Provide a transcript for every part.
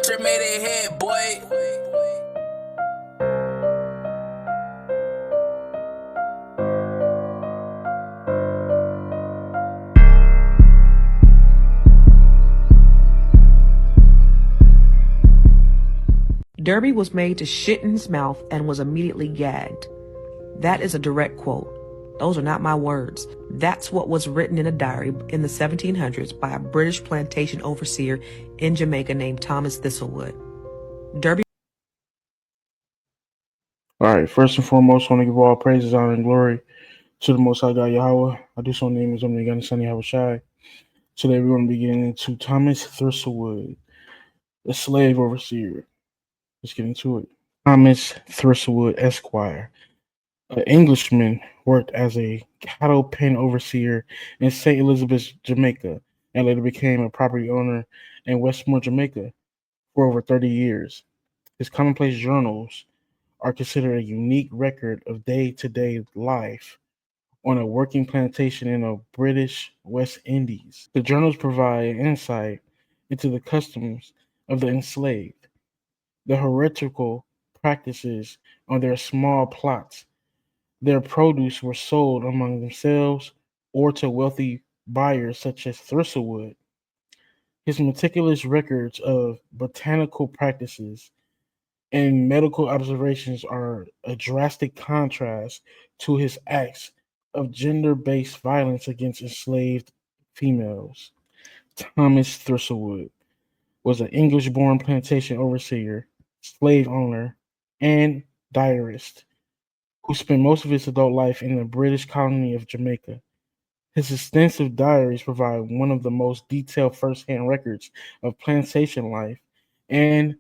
Trip made it hit, boy. Derby was made to shit in his mouth and was immediately gagged. That is a direct quote. Those are not my words. That's what was written in a diary in the 1700s by a British plantation overseer in Jamaica named Thomas Thistlewood. Derby. All right, first and foremost, I want to give all praises, honor, and glory to the Most High God Yahweh. I do so name is Omni Gun Sunny Yahushai. Today we're going to be getting into Thomas Thistlewood, the slave overseer. Let's get into it. Thomas Thistlewood, Esquire, an Englishman, worked as a cattle pen overseer in St. Elizabeth, Jamaica, and later became a property owner in Westmore, Jamaica for over 30 years. His commonplace journals are considered a unique record of day-to-day life on a working plantation in the British West Indies. The journals provide insight into the customs of the enslaved, the heretical practices on their small plots. Their produce were sold among themselves or to wealthy buyers such as Thristlewood. His meticulous records of botanical practices and medical observations are a drastic contrast to his acts of gender based violence against enslaved females. Thomas Thistlewood was an English born plantation overseer, slave owner, and diarist who spent most of his adult life in the British colony of Jamaica. His extensive diaries provide one of the most detailed first hand records of plantation life and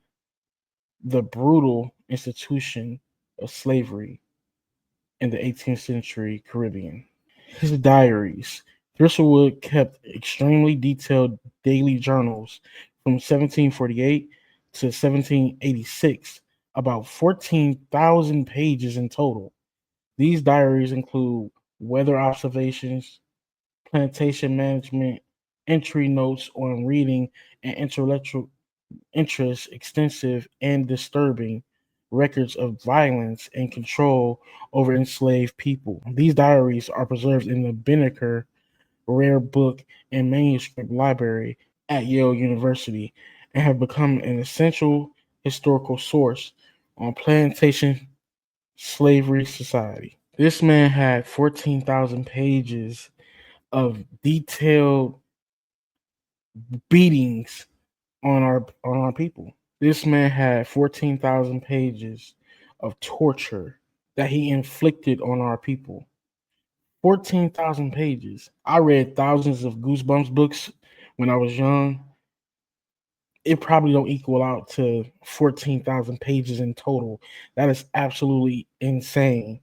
the brutal institution of slavery in the 18th century Caribbean. His diaries. Thistlewood kept extremely detailed daily journals from 1748 to 1786, about 14,000 pages in total. These diaries include weather observations, plantation management, entry notes on reading and intellectual interests, extensive and disturbing records of violence and control over enslaved people. These diaries are preserved in the Binneker Rare Book and Manuscript Library at Yale University and have become an essential historical source on plantation slavery society. This man had 14,000 pages of detailed beatings on our people. This man had 14,000 pages of torture that he inflicted on our people. 14,000 pages. I read thousands of Goosebumps books when I was young. It probably don't equal out to 14,000 pages in total. That is absolutely insane.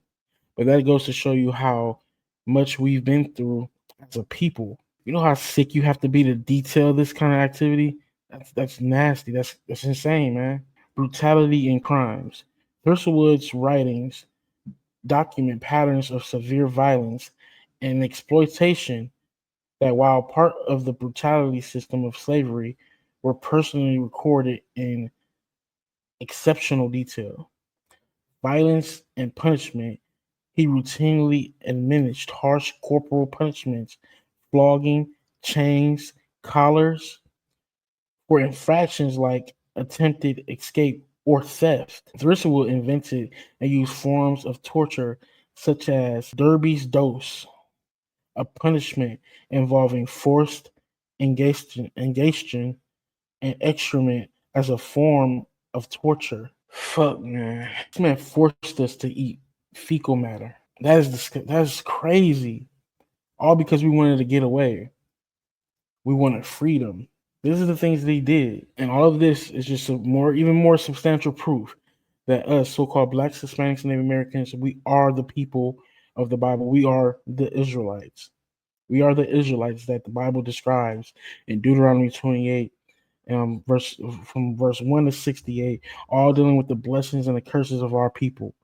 But that goes to show you how much we've been through as a people. You know how sick you have to be to detail this kind of activity? That's nasty. That's insane, man. Brutality and crimes. Thistlewood's writings document patterns of severe violence and exploitation that, while part of the brutality system of slavery, were personally recorded in exceptional detail. Violence and punishment. He routinely administered harsh corporal punishments, flogging, chains, collars, for infractions like attempted escape or theft. Thistlewood invented and used forms of torture such as Derby's dose, a punishment involving forced engagement and excrement as a form of torture. Fuck, man. This man forced us to eat fecal matter. That's crazy. All because we wanted to get away. We wanted freedom. These are the things that he did. And all of this is just even more substantial proof that us, so-called blacks, Hispanics, and Native Americans, we are the people of the Bible. We are the Israelites. We are the Israelites that the Bible describes in Deuteronomy 28, verse 1 to 68, all dealing with the blessings and the curses of our people.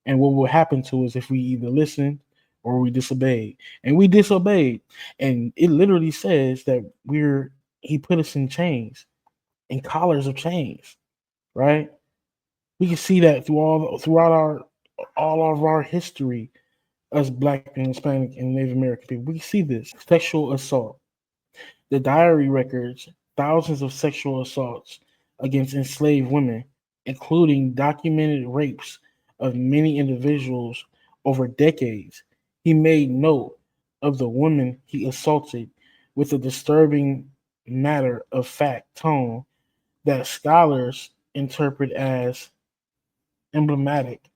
And what will happen to us if we either listen or we disobeyed. And we disobeyed. And it literally says that he put us in chains. in collars of chains, right? We can see that throughout all of our history, us Black and Hispanic and Native American people. We see this sexual assault. The diary records thousands of sexual assaults against enslaved women, including documented rapes of many individuals over decades. He made note of the women he assaulted with a disturbing matter of fact tone that scholars interpret as emblematic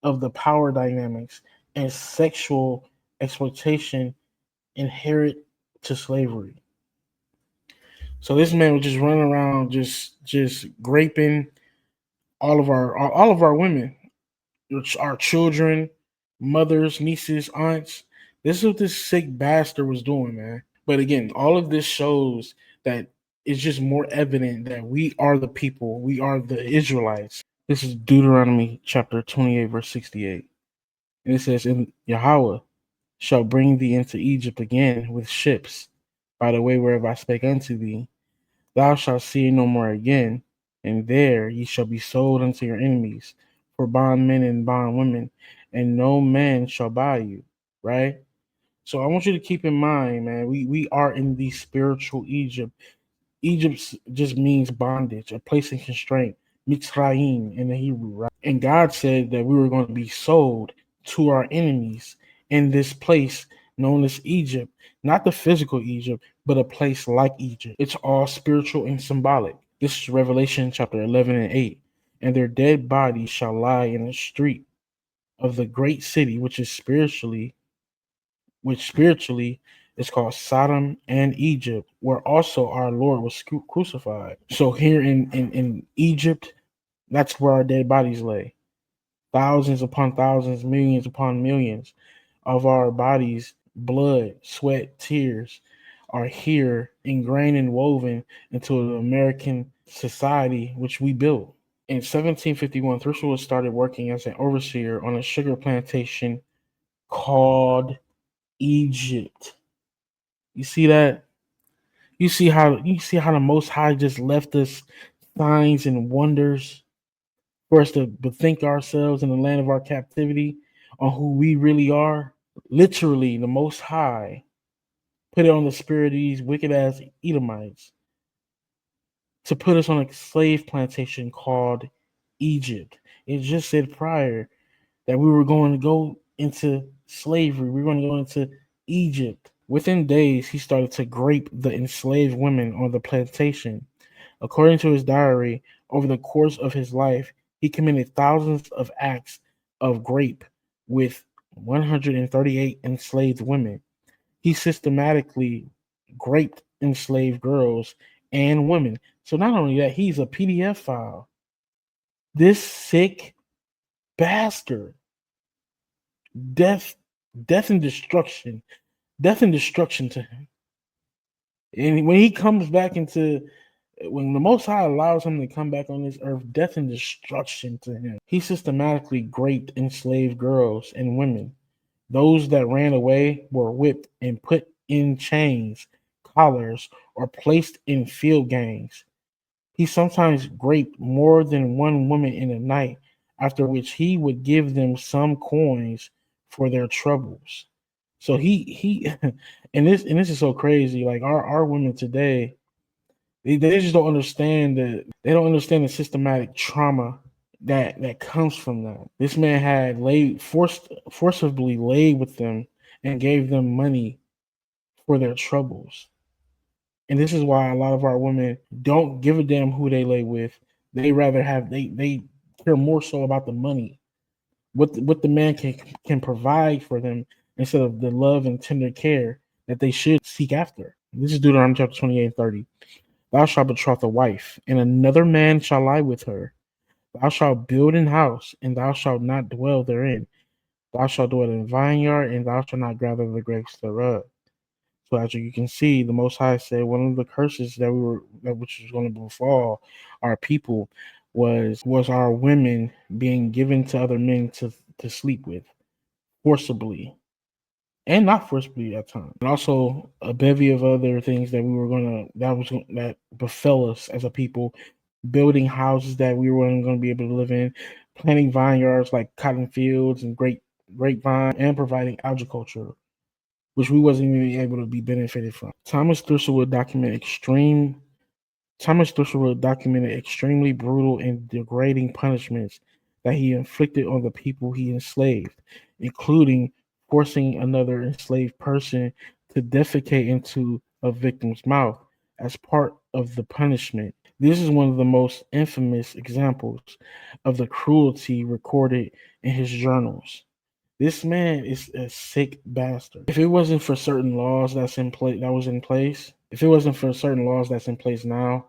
of the power dynamics and sexual exploitation inherent to slavery. So this man was just running around, just raping all of our women, our children, mothers, nieces, aunts. This is what this sick bastard was doing, man. But again, all of this shows that it's just more evident that we are the people, we are the Israelites. This is Deuteronomy chapter 28, verse 68. And it says, "And Yahweh shall bring thee into Egypt again with ships, by the way whereof I spake unto thee. Thou shalt see it no more again, and there ye shall be sold unto your enemies for bondmen and bondwomen, and no man shall buy you." Right? So I want you to keep in mind, man, we are in the spiritual Egypt. Egypt just means bondage, a place of constraint, Mitzrayim in the Hebrew, right? And God said that we were going to be sold to our enemies in this place known as Egypt, not the physical Egypt, but a place like Egypt. It's all spiritual and symbolic. This is Revelation chapter 11 and 8. "And their dead bodies shall lie in the street of the great city, which spiritually is called Sodom and Egypt, where also our Lord was crucified." So here in Egypt, that's where our dead bodies lay. Thousands upon thousands, millions upon millions of our bodies, blood, sweat, tears are here ingrained and woven into the American society which we built. In 1751, Thristlewood started working as an overseer on a sugar plantation called Egypt. You see that? You see how the Most High just left us signs and wonders for us to bethink ourselves in the land of our captivity on who we really are. Literally, the Most High put it on the spirit of these wicked ass Edomites to put us on a slave plantation called Egypt. It just said prior that we were going to go into slavery. We were going to go into Egypt. Within days, he started to grape the enslaved women on the plantation. According to his diary, over the course of his life, he committed thousands of acts of grape with 138 enslaved women. He systematically raped enslaved girls and women. So not only that, he's a PDF file. This sick bastard. Death, death and destruction. Death and destruction to him. And when he comes back when the Most High allows him to come back on this earth, death and destruction to him. He systematically raped enslaved girls and women. Those that ran away were whipped and put in chains, collars, or placed in field gangs. He sometimes raped more than one woman in a night, after which he would give them some coins for their troubles. So he and this is so crazy. Like our women today, they just don't understand the systematic trauma that comes from that. This man had forcibly laid with them and gave them money for their troubles. And this is why a lot of our women don't give a damn who they lay with. They rather have they care more so about the money, what the man can provide for them instead of the love and tender care that they should seek after. This is Deuteronomy chapter 28 and 30. "Thou shalt betroth a wife, and another man shall lie with her. Thou shalt build an house, and thou shalt not dwell therein. Thou shalt dwell in a vineyard, and thou shalt not gather the grapes thereof." So as you can see, the Most High said one of the curses which was going to befall our people was our women being given to other men to sleep with forcibly. and not forcibly at times. And also a bevy of other things that befell us as a people, building houses that we weren't going to be able to live in, planting vineyards like cotton fields and grapevine, and providing agriculture, which we wasn't even able to be benefited from. Thomas Thristlewood documented extremely brutal and degrading punishments that he inflicted on the people he enslaved, including forcing another enslaved person to defecate into a victim's mouth as part of the punishment. This is one of the most infamous examples of the cruelty recorded in his journals. This man is a sick bastard. If it wasn't for certain laws if it wasn't for certain laws that's in place now,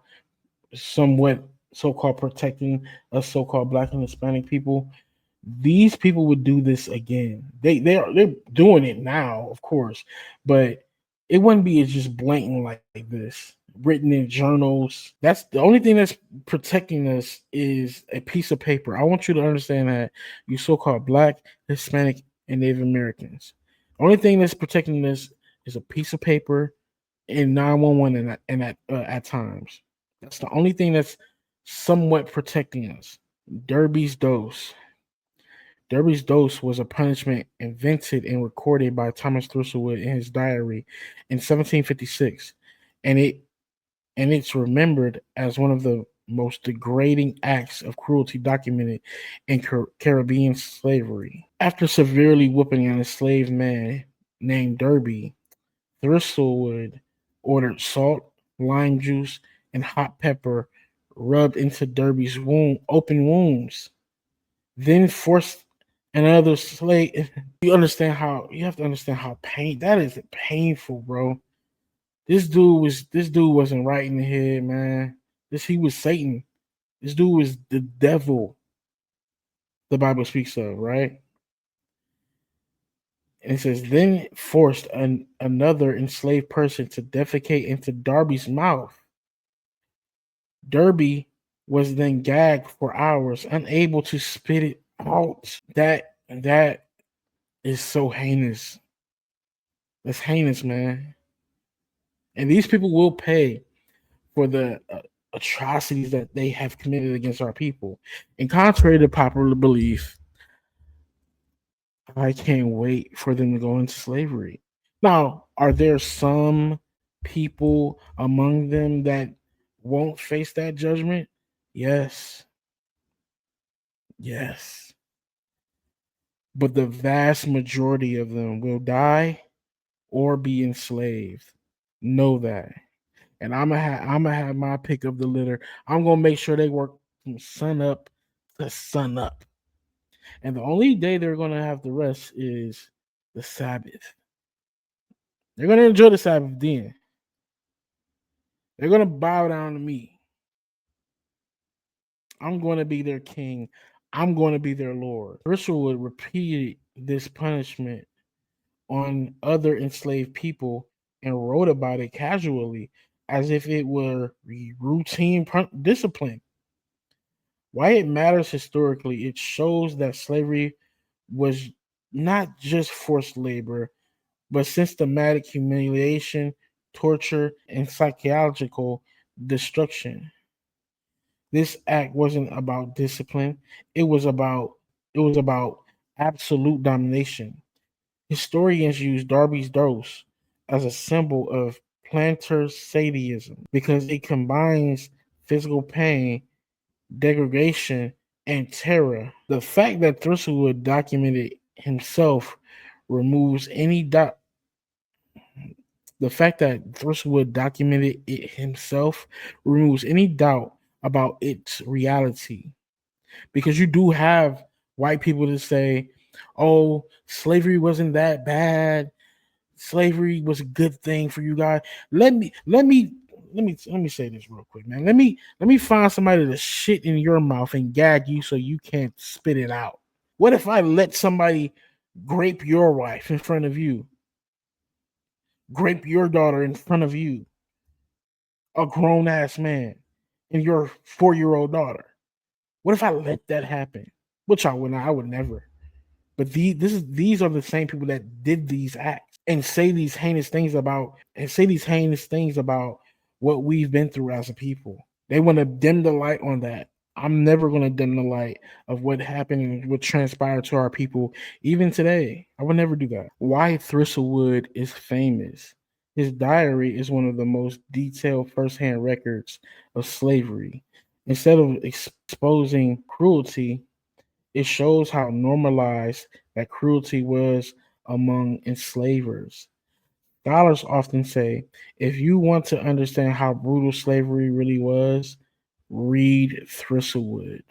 somewhat so-called protecting us so-called Black and Hispanic people, these people would do this again. They're doing it now, of course, but it wouldn't be just blatant like this, written in journals. That's the only thing that's protecting us is a piece of paper. I want you to understand that, you so-called Black, Hispanic, and Native Americans. The only thing that's protecting us is a piece of paper and 911 at times. That's the only thing that's somewhat protecting us. Derby's dose. Derby's dose was a punishment invented and recorded by Thomas Thristlewood in his diary in 1756, and it's remembered as one of the most degrading acts of cruelty documented in Caribbean slavery. After severely whooping an enslaved man named Derby, Thristlewood ordered salt, lime juice, and hot pepper rubbed into Derby's open wounds, then forced another slave. You have to understand how that is painful, bro. This dude wasn't right in the head, man. He was Satan. This dude was the devil the Bible speaks of, right? And it says, then forced another enslaved person to defecate into Darby's mouth. Derby was then gagged for hours, unable to spit it out. That is so heinous. That's heinous, man. And these people will pay for the atrocities that they have committed against our people. And contrary to popular belief, I can't wait for them to go into slavery. Now, are there some people among them that won't face that judgment? Yes. Yes. But the vast majority of them will die or be enslaved. Know that. And I'm gonna have my pick of the litter. I'm gonna make sure they work from sun up to sun up. And the only day they're gonna have to rest is the Sabbath. They're gonna enjoy the Sabbath then. They're gonna bow down to me. I'm gonna be their king. I'm gonna be their Lord. Thristlewood repeated this punishment on other enslaved people and wrote about it casually as if it were routine discipline. Why it matters historically, it shows that slavery was not just forced labor, but systematic humiliation, torture, and psychological destruction. This act wasn't about discipline, it was about absolute domination. Historians use Darby's dose as a symbol of plantar sadism because it combines physical pain, degradation, and terror. The fact that Thistlewood documented himself removes any doubt. The fact that Thistlewood documented it himself removes any doubt about its reality, because you do have white people to say, "Oh, slavery wasn't that bad. Slavery was a good thing for you guys." Let me say this real quick, man. Let me find somebody to shit in your mouth and gag you so you can't spit it out. What if I let somebody grape your wife in front of you, grape your daughter in front of you, a grown ass man, and your 4-year-old daughter? What if I let that happen? Which I would not. I would never. But these are the same people that did these acts. and say these heinous things about what we've been through as a people. They want to dim the light on that. I'm never going to dim the light of what happened and what transpired to our people even today. I would never do that. Why Thistlewood is famous. His diary is one of the most detailed firsthand records of slavery. Instead of exposing cruelty, it shows how normalized that cruelty was among enslavers. Scholars often say if you want to understand how brutal slavery really was, read Thistlewood.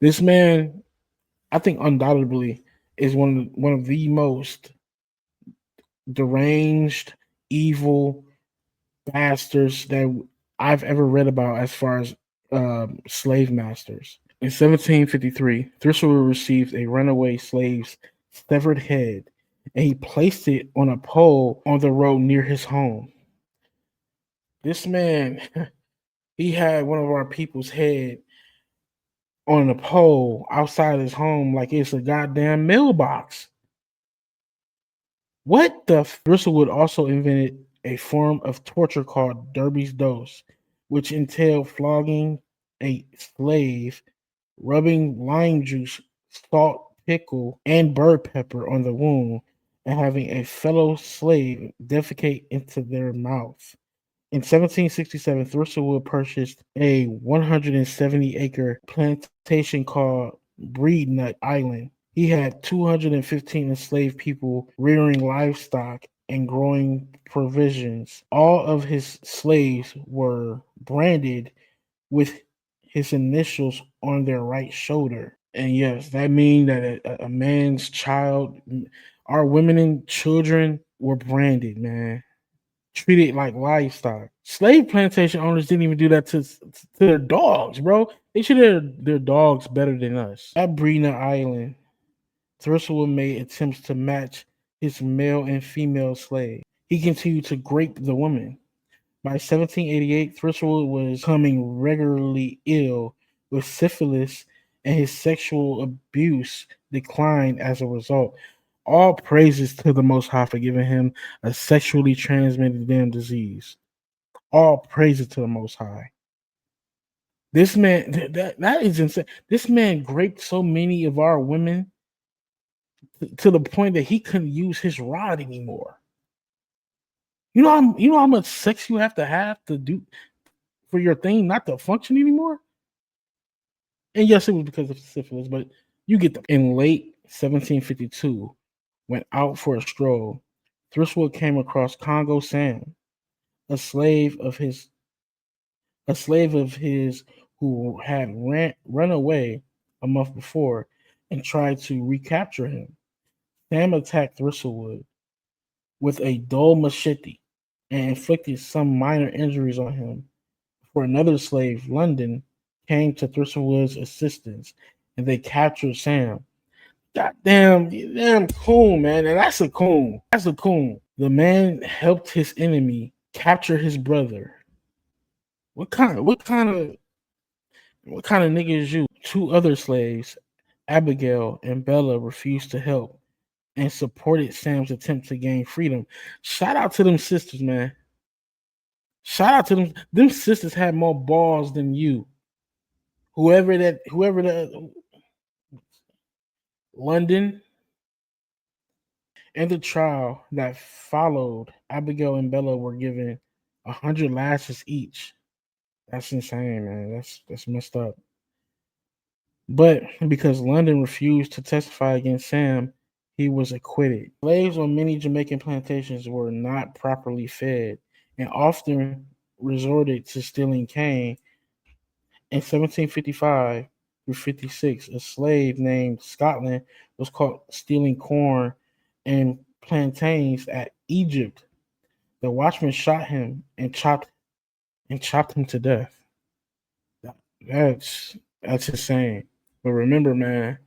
This man, I think, undoubtedly is one of the most deranged, evil bastards that I've ever read about as far as slave masters. In 1753, Thistlewood received a runaway slave's severed head, and he placed it on a pole on the road near his home. This man, he had one of our people's head on a pole outside his home like it's a goddamn mailbox. What the Thistlewood also invented a form of torture called Derby's dose, which entailed flogging a slave, rubbing lime juice, salt, pickle, and bird pepper on the wound, and having a fellow slave defecate into their mouth. In 1767, Thistlewood purchased a 170-acre plantation called Breednut Island. He had 215 enslaved people rearing livestock and growing provisions. All of his slaves were branded with his initials on their right shoulder. And yes, that means that a man's child, our women and children were branded, man, treated like livestock. Slave plantation owners didn't even do that to their dogs, bro. They treated their dogs better than us. At Breena Island, Thistlewood made attempts to match his male and female slave. He continued to grape the women. By 1788, Thistlewood was becoming regularly ill with syphilis, and his sexual abuse declined as a result. All praises to the Most High for giving him a sexually transmitted damn disease. All praises to the Most High. This man, that is insane. This man raped so many of our women to the point that he couldn't use his rod anymore. You know how much sex you have to do for your thing not to function anymore? And yes, it was because of syphilis, but you get them. In late 1752, went out for a stroll. Thistlewood came across Congo Sam, a slave of his who had run away a month before and tried to recapture him. Sam attacked Thistlewood with a dull machete and inflicted some minor injuries on him. For another slave, London, came to Thistlewood's assistance and they captured Sam. Damn coon, man. And that's a coon. That's a coon. The man helped his enemy capture his brother. What kind of nigga is you? Two other slaves, Abigail and Bella, refused to help and supported Sam's attempt to gain freedom. Shout out to them sisters, man. Shout out to them. Them sisters had more balls than you. Whoever the London. In the trial that followed, Abigail and Bella were given 100 lashes each. That's insane, man. That's messed up. But because London refused to testify against Sam, he was acquitted. Slaves on many Jamaican plantations were not properly fed and often resorted to stealing cane. In 1755 through 56, a slave named Scotland was caught stealing corn and plantains at Egypt. The watchman shot him and chopped him to death. That's insane. But remember, man,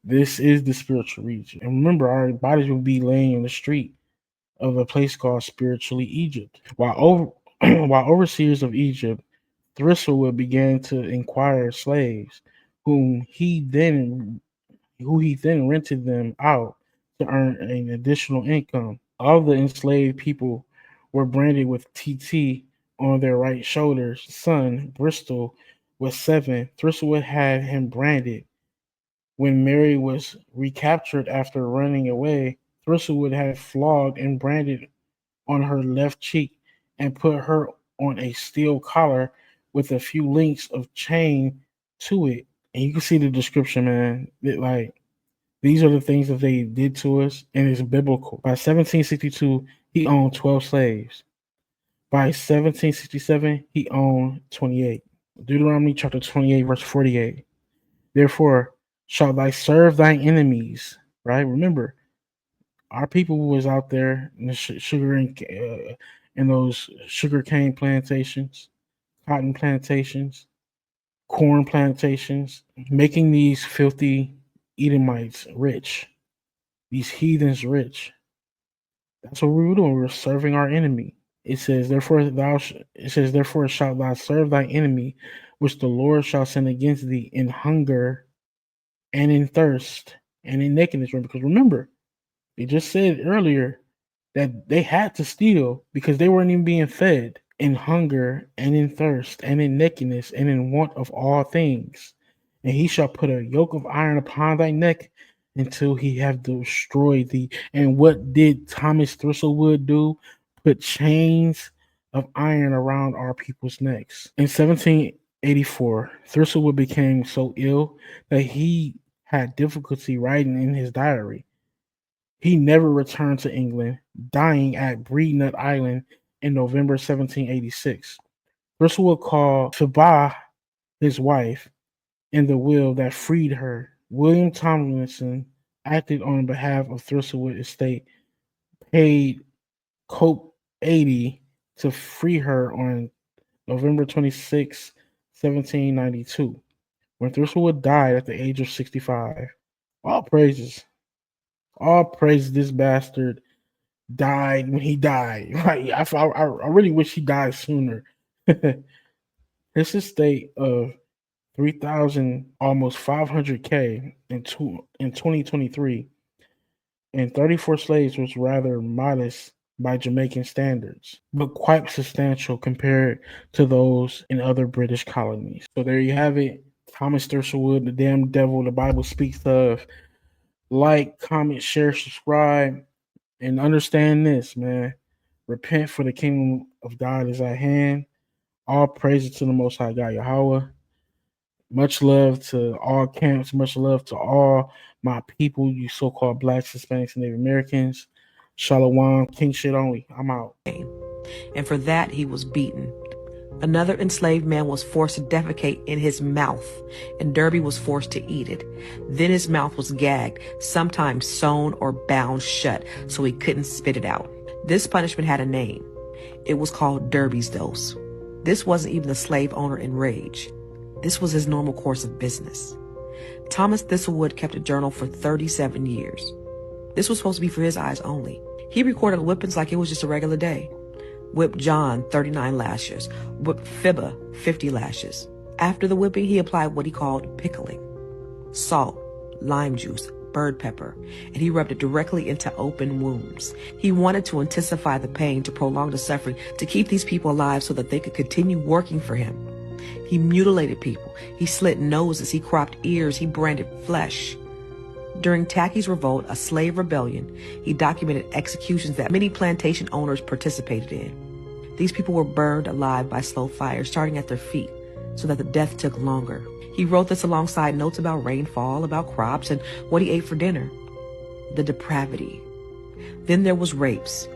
this is the spiritual region. And remember, our bodies will be laying in the street of a place called spiritually Egypt. While overseers of Egypt, Thistlewood began to inquire slaves, who he then rented them out to earn an additional income. All the enslaved people were branded with TT on their right shoulders. Son, Bristol, was 7. Thistlewood had him branded. When Mary was recaptured after running away, Thistlewood had flogged and branded on her left cheek and put her on a steel collar with a few links of chain to it. And you can see the description, man. Like, these are the things that they did to us, and it's biblical. By 1762, he owned 12 slaves. By 1767, he owned 28. Deuteronomy chapter 28, verse 48. Therefore, shalt thou serve thy enemies. Right? Remember, our people was out there in the sugar and in those sugar cane plantations, cotton plantations, corn plantations, making these filthy Edomites rich, these heathens rich. That's what we were doing. We were serving our enemy. It says, therefore shalt thou serve thy enemy, which the Lord shall send against thee in hunger and in thirst and in nakedness. Because remember, they just said earlier that they had to steal because they weren't even being fed. In hunger and in thirst and in nakedness and in want of all things. And he shall put a yoke of iron upon thy neck until he have destroyed thee. And what did Thomas Thistlewood do? Put chains of iron around our people's necks. In 1784, Thistlewood became so ill that he had difficulty writing in his diary. He never returned to England, dying at Breednut Island in November 1786. Thistlewood called Phoebe his wife in the will that freed her. William Tomlinson acted on behalf of Thistlewood estate, paid Cope 80 to free her on November 26, 1792, when Thistlewood died at the age of 65. All praises. All praise this bastard died when he died. Like, I really wish he died sooner. His estate of 3,000, almost 500K in 2023, and 34 slaves was rather modest by Jamaican standards, but quite substantial compared to those in other British colonies. So there you have it. Thomas Thistlewood, the damn devil the Bible speaks of. Like, comment, share, subscribe, and understand this, man. Repent, for the kingdom of God is at hand. All praises to the Most High God Yahweh. Much love to all camps. Much love to all my people, you so-called Blacks, Hispanics, and Native Americans. Shalom, king shit only. I'm out. And for that, he was beaten. Another enslaved man was forced to defecate in his mouth, and Derby was forced to eat it. Then his mouth was gagged, sometimes sewn or bound shut so he couldn't spit it out. This punishment had a name. It was called Derby's dose. This wasn't even the slave owner in rage. This was his normal course of business. Thomas Thistlewood kept a journal for 37 years. This was supposed to be for his eyes only. He recorded whippings like it was just a regular day. Whipped John 39 lashes, whipped Phoebe 50 lashes. After the whipping, he applied what he called pickling. Salt, lime juice, bird pepper, and he rubbed it directly into open wounds. He wanted to intensify the pain, to prolong the suffering, to keep these people alive so that they could continue working for him. He mutilated people. He slit noses. He cropped ears. He branded flesh. During Tacky's revolt, a slave rebellion, he documented executions that many plantation owners participated in. These people were burned alive by slow fire, starting at their feet, so that the death took longer. He wrote this alongside notes about rainfall, about crops, and what he ate for dinner. The depravity. Then there was rapes.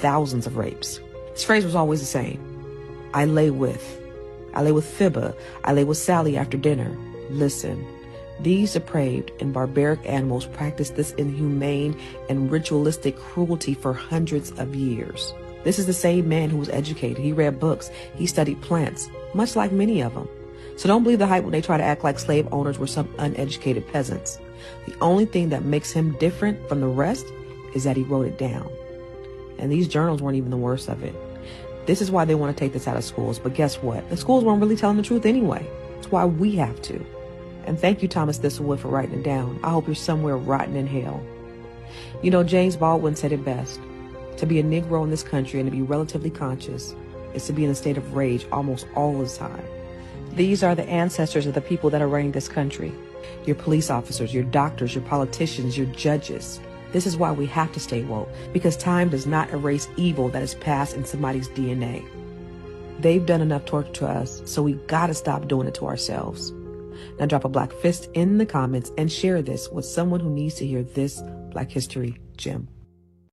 Thousands of rapes. His phrase was always the same. I lay with Phoebe. I lay with Sally after dinner. Listen. These depraved and barbaric animals practiced this inhumane and ritualistic cruelty for hundreds of years. This is the same man who was educated. He read books. He studied plants, much like many of them. So don't believe the hype when they try to act like slave owners were some uneducated peasants. The only thing that makes him different from the rest is that he wrote it down. And these journals weren't even the worst of it. This is why they want to take this out of schools. But guess what? The schools weren't really telling the truth anyway. That's why we have to. And thank you, Thomas Thistlewood, for writing it down. I hope you're somewhere rotten in hell. You know, James Baldwin said it best. To be a Negro in this country and to be relatively conscious is to be in a state of rage almost all the time. These are the ancestors of the people that are running this country. Your police officers, your doctors, your politicians, your judges. This is why we have to stay woke, because time does not erase evil that is passed in somebody's DNA. They've done enough torture to us, so we gotta stop doing it to ourselves. Now drop a black fist in the comments and share this with someone who needs to hear this Black History gem.